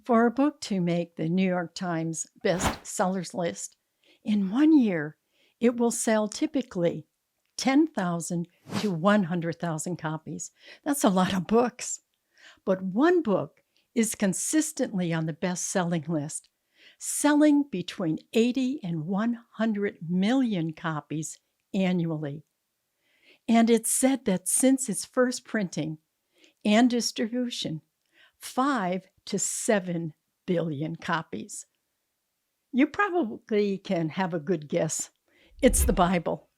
For a book to make the New York Times best sellers list, in 1 year, it will sell typically 10,000 to 100,000 copies. That's a lot of books. But one book is consistently on the best-selling list, selling between 80 and 100 million copies annually. And it's said that since its first printing and distribution, 5 to 7 billion copies. You probably can have a good guess. It's the Bible.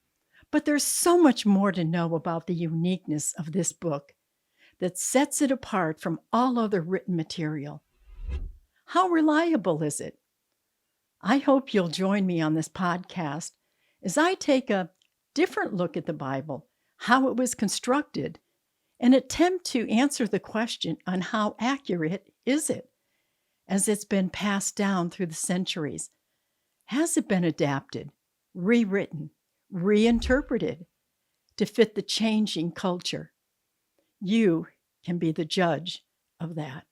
But there's so much more to know about the uniqueness of this book that sets it apart from all other written material. How reliable is it? I hope you'll join me on this podcast as I take a different look at the Bible, how it was constructed, and attempt to answer the question on how accurate is it as it's been passed down through the centuries. Has it been adapted, rewritten, reinterpreted to fit the changing culture? You can be the judge of that.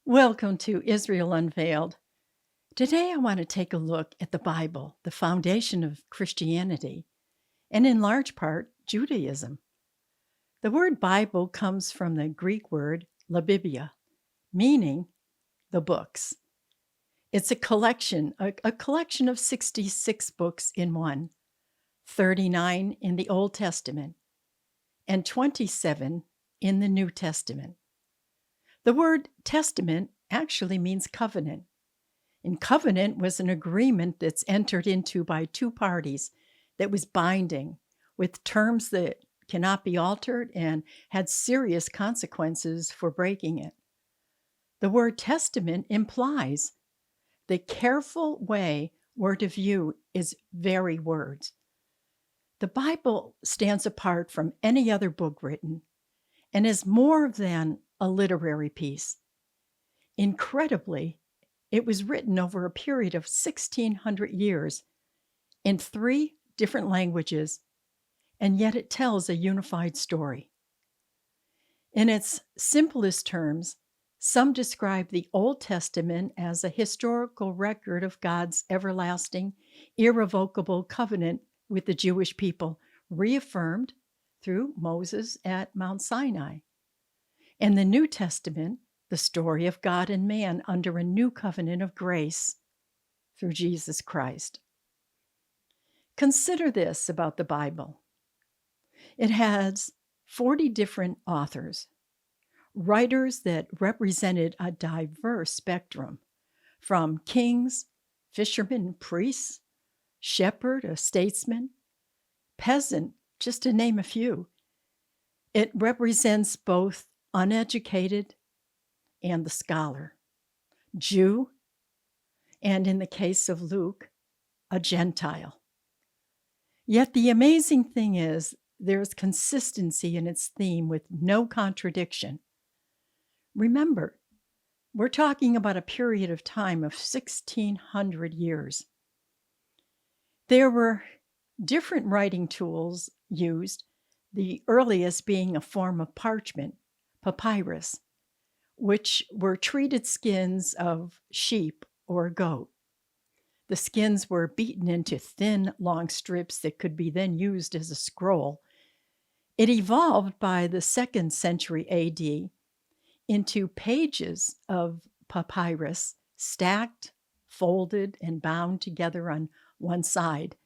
Welcome to Israel Unveiled. Today I want to take a look at the Bible, the foundation of Christianity, and in large part, Judaism. The word Bible comes from the Greek word la Biblia, meaning the books. It's a collection of 66 books in one, 39 in the Old Testament, and 27 in the New Testament. The word testament actually means covenant. And covenant was an agreement that's entered into by two parties that was binding, with terms that cannot be altered and had serious consequences for breaking it. The word testament implies the careful way we're to view its very words. The Bible stands apart from any other book written and is more than a literary piece. Incredibly, it was written over a period of 1,600 years in 3 different languages, and yet it tells a unified story. In its simplest terms, some describe the Old Testament as a historical record of God's everlasting, irrevocable covenant with the Jewish people, reaffirmed through Moses at Mount Sinai. And the New Testament, the story of God and man under a new covenant of grace through Jesus Christ. Consider this about the Bible. It has 40 different authors, writers that represented a diverse spectrum, from kings, fishermen, priests, shepherd, a statesman, peasant, just to name a few. It represents both uneducated and the scholar, Jew, and in the case of Luke, a Gentile. Yet the amazing thing is there's consistency in its theme with no contradiction. Remember, we're talking about a period of time of 1,600 years. There were different writing tools used, the earliest being a form of parchment, papyrus, which were treated skins of sheep or goat. The skins were beaten into thin, long strips that could be then used as a scroll. It evolved by the 2nd century AD into pages of papyrus, stacked, folded, and bound together on one side.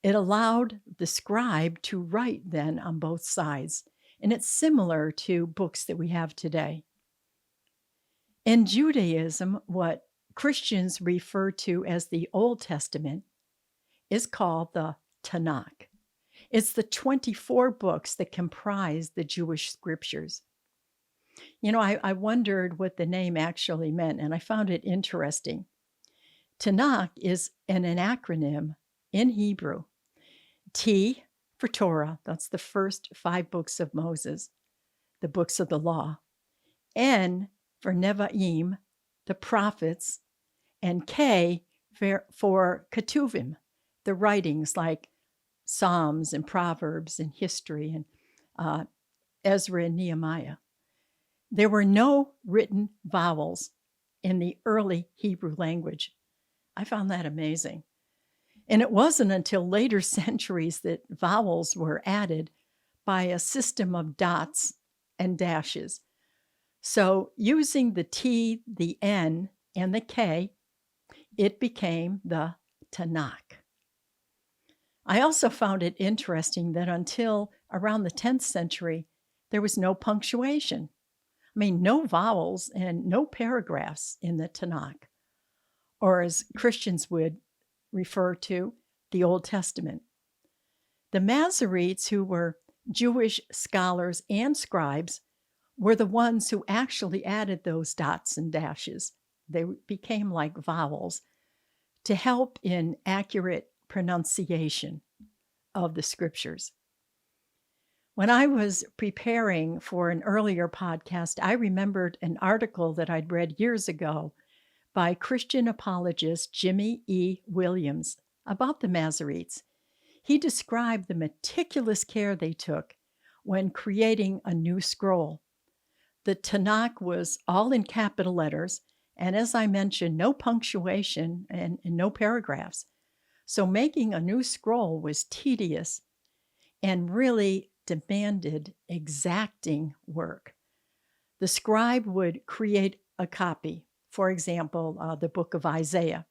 It allowed the scribe to write then on both sides, and it's similar to books that we have today. In Judaism, what Christians refer to as the Old Testament is called the Tanakh. It's the 24 books that comprise the Jewish scriptures. You know, I wondered what the name actually meant, and I found it interesting. Tanakh is an acronym in Hebrew. T for Torah, that's the first 5 books of Moses, the books of the law. N for Nevi'im, the prophets, and K for ketuvim, the writings like Psalms and Proverbs and history and Ezra and Nehemiah. There were no written vowels in the early Hebrew language. I found that amazing. And it wasn't until later centuries that vowels were added by a system of dots and dashes. So using the T, the N, and the K, it became the Tanakh. I also found it interesting that until around the 10th century, there was no punctuation. I mean, no vowels and no paragraphs in the Tanakh, or as Christians would refer to, the Old Testament. The Masoretes, who were Jewish scholars and scribes, were the ones who actually added those dots and dashes. They became like vowels to help in accurate pronunciation of the scriptures. When I was preparing for an earlier podcast, I remembered an article that I'd read years ago by Christian apologist Jimmy E. Williams about the Masoretes. He described the meticulous care they took when creating a new scroll. The Tanakh was all in capital letters, and as I mentioned, no punctuation and no paragraphs. So making a new scroll was tedious and really demanded exacting work. The scribe would create a copy, for example, the book of Isaiah.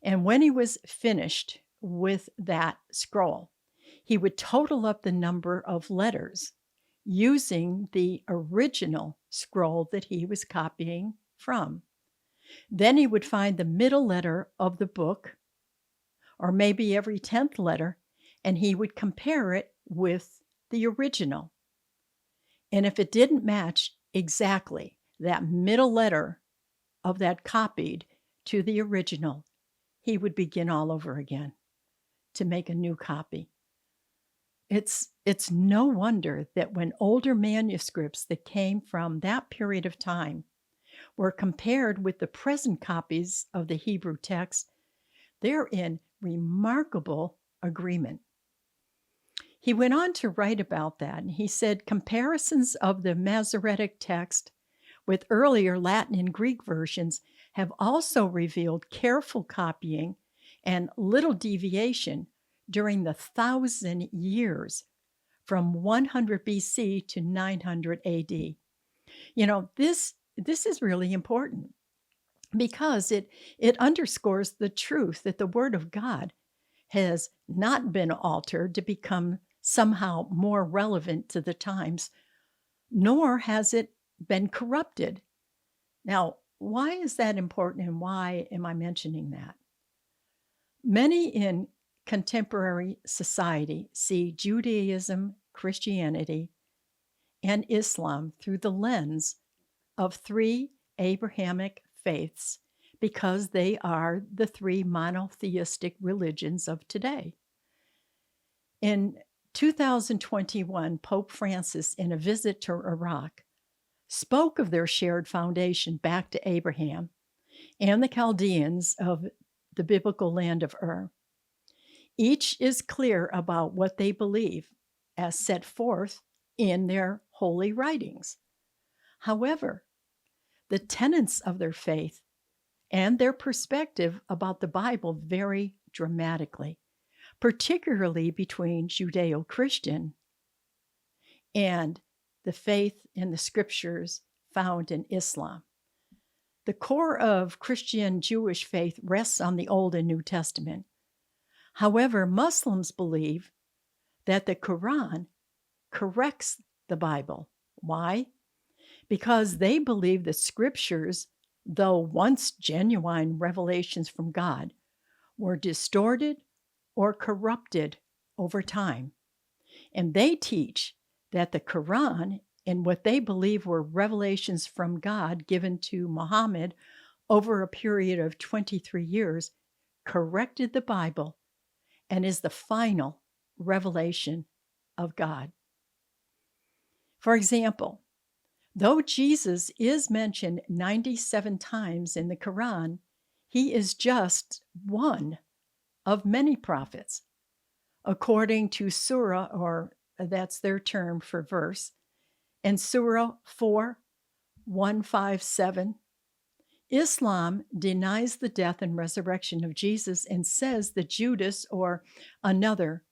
And when he was finished with that scroll, he would total up the number of letters using the original scroll that he was copying from. Then he would find the middle letter of the book, or maybe every 10th letter, and he would compare it with the original. And if it didn't match exactly that middle letter of that copied to the original, he would begin all over again to make a new copy. It's no wonder that when older manuscripts that came from that period of time were compared with the present copies of the Hebrew text, they're in remarkable agreement. He went on to write about that, and he said comparisons of the Masoretic text with earlier Latin and Greek versions have also revealed careful copying and little deviation during the 1,000 years from 100 BC to 900 AD. You know, this is really important because it underscores the truth that the Word of God has not been altered to become somehow more relevant to the times, nor has it been corrupted. Now, why is that important and why am I mentioning that? Many in contemporary society see Judaism, Christianity, and Islam through the lens of three Abrahamic faiths because they are the three monotheistic religions of today. In 2021, Pope Francis, in a visit to Iraq, spoke of their shared foundation back to Abraham and the Chaldeans of the biblical land of Ur. Each is clear about what they believe as set forth in their holy writings. However, the tenets of their faith and their perspective about the Bible vary dramatically, particularly between Judeo-Christian and the faith in the scriptures found in Islam. The core of Christian Jewish faith rests on the Old and New Testament. However, Muslims believe that the Quran corrects the Bible. Why? Because they believe the scriptures, though once genuine revelations from God, were distorted or corrupted over time. And they teach that the Quran, and what they believe were revelations from God given to Muhammad over a period of 23 years, corrected the Bible and is the final revelation of God. For example, though Jesus is mentioned 97 times in the Quran, He is just one of many prophets. According to Surah, or that's their term for verse, and Surah 4:157, Islam denies the death and resurrection of Jesus and says that Judas or another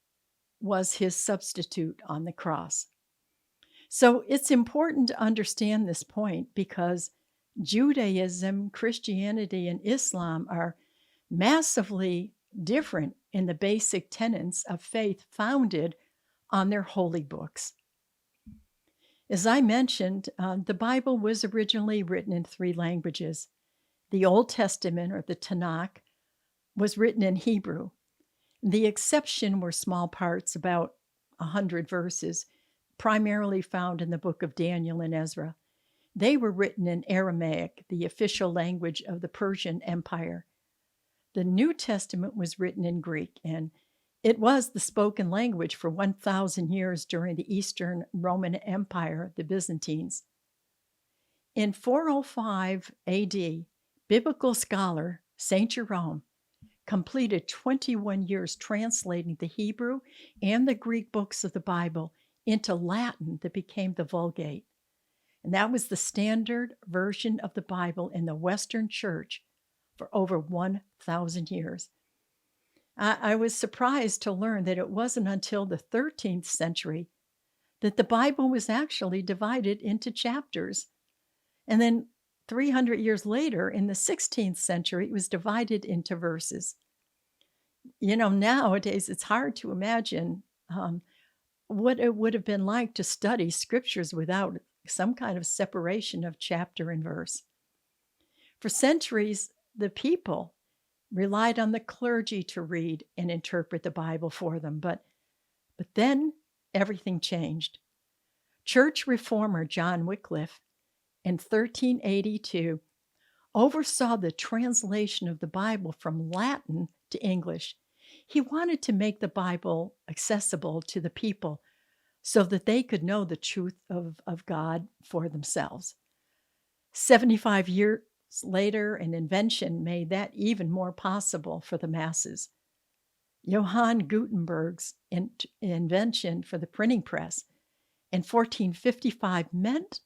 was his substitute on the cross. So it's important to understand this point because Judaism, Christianity, and Islam are massively different in the basic tenets of faith founded on their holy books. As I mentioned, the Bible was originally written in 3 languages. The Old Testament, or the Tanakh, was written in Hebrew. The exception were small parts, about 100 verses, primarily found in the book of Daniel and Ezra. They were written in Aramaic, the official language of the Persian Empire. The New Testament was written in Greek, and it was the spoken language for 1,000 years during the Eastern Roman Empire, the Byzantines. In 405 AD, biblical scholar St. Jerome completed 21 years translating the Hebrew and the Greek books of the Bible into Latin that became the Vulgate. And that was the standard version of the Bible in the Western Church for over 1,000 years. I was surprised to learn that it wasn't until the 13th century that the Bible was actually divided into chapters. And then 300 years later, in the 16th century, it was divided into verses. Nowadays, it's hard to imagine what it would have been like to study scriptures without some kind of separation of chapter and verse. For centuries, the people relied on the clergy to read and interpret the Bible for them, but then everything changed. Church reformer John Wycliffe in 1382 oversaw the translation of the Bible from Latin to English. He wanted to make the Bible accessible to the people so that they could know the truth of God for themselves. 75 years later, an invention made that even more possible for the masses. Johann Gutenberg's invention for the printing press in 1455 meant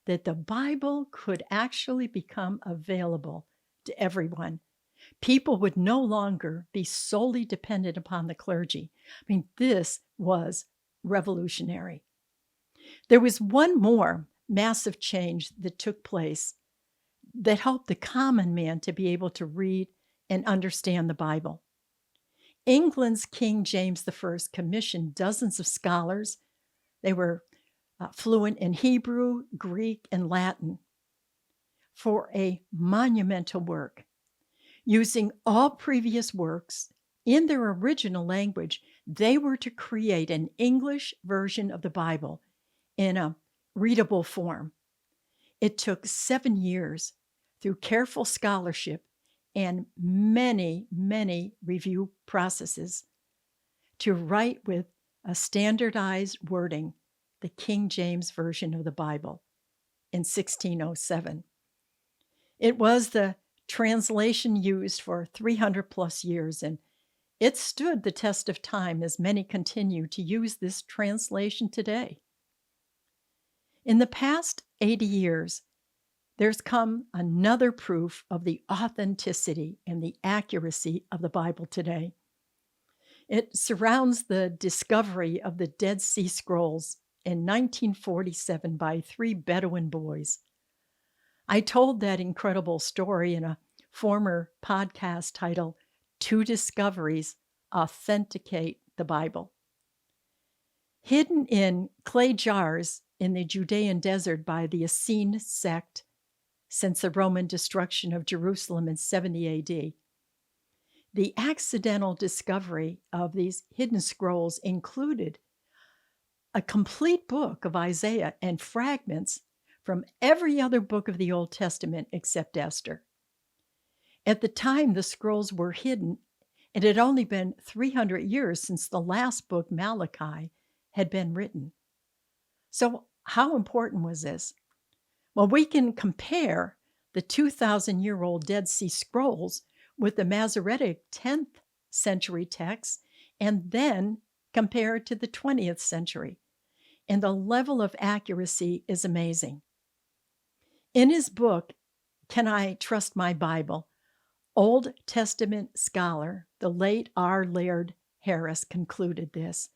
that the Bible could actually become available to everyone. People would no longer be solely dependent upon the clergy. This was revolutionary. There was one more massive change that took place that helped the common man to be able to read and understand the Bible. England's King James I commissioned dozens of scholars. They were fluent in Hebrew, Greek, and Latin for a monumental work. Using all previous works in their original language, they were to create an English version of the Bible in a readable form. It took 7 years through careful scholarship and many, many review processes to write with a standardized wording the King James Version of the Bible in 1607. It was the translation used for 300 plus years, and it stood the test of time as many continue to use this translation today. In the past 80 years, there's come another proof of the authenticity and the accuracy of the Bible today. It surrounds the discovery of the Dead Sea Scrolls in 1947 by 3 Bedouin boys. I told that incredible story in a former podcast titled 2 Discoveries Authenticate the Bible. Hidden in clay jars in the Judean desert by the Essene sect since the Roman destruction of Jerusalem in 70 AD. The accidental discovery of these hidden scrolls included a complete book of Isaiah and fragments from every other book of the Old Testament except Esther. At the time the scrolls were hidden, it had only been 300 years since the last book, Malachi, had been written. So how important was this? Well, we can compare the 2,000-year-old Dead Sea Scrolls with the Masoretic 10th century text and then compare it to the 20th century. And the level of accuracy is amazing. In his book, Can I Trust My Bible?, Old Testament scholar, the late R. Laird Harris, concluded this: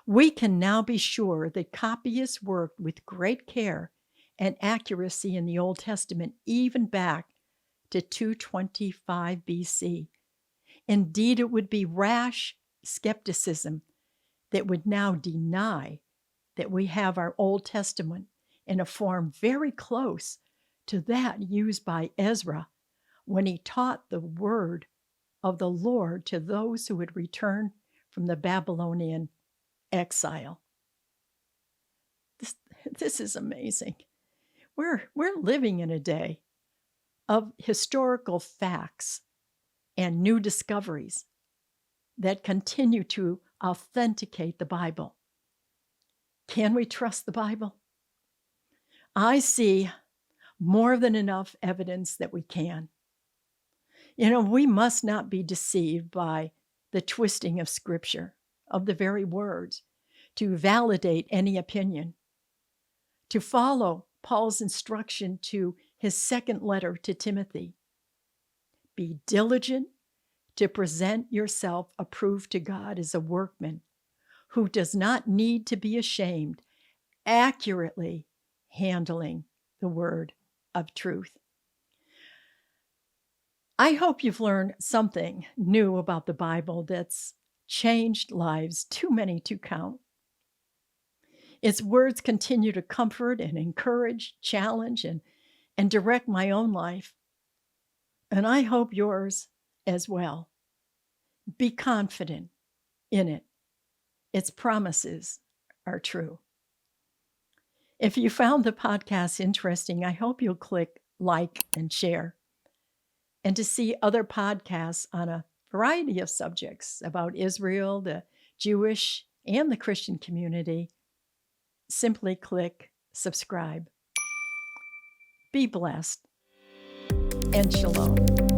"We can now be sure that copyists worked with great care and accuracy in the Old Testament, even back to 225 BC. Indeed, it would be rash skepticism that would now deny that we have our Old Testament in a form very close to that used by Ezra when he taught the word of the Lord to those who had returned from the Babylonian exile." This is amazing. We're living in a day of historical facts and new discoveries that continue to authenticate the Bible. Can we trust the Bible? I see more than enough evidence that we can. We must not be deceived by the twisting of Scripture, of the very words, to validate any opinion, to follow Paul's instruction to his second letter to Timothy. Be diligent to present yourself approved to God as a workman who does not need to be ashamed, accurately handling the word of truth. I hope you've learned something new about the Bible that's changed lives, too many to count. Its words continue to comfort and encourage, challenge, and direct my own life. And I hope yours as well. Be confident in it. Its promises are true. If you found the podcast interesting, I hope you'll click like and share. And to see other podcasts on a variety of subjects about Israel, the Jewish, and the Christian community, simply click subscribe. Be blessed and shalom.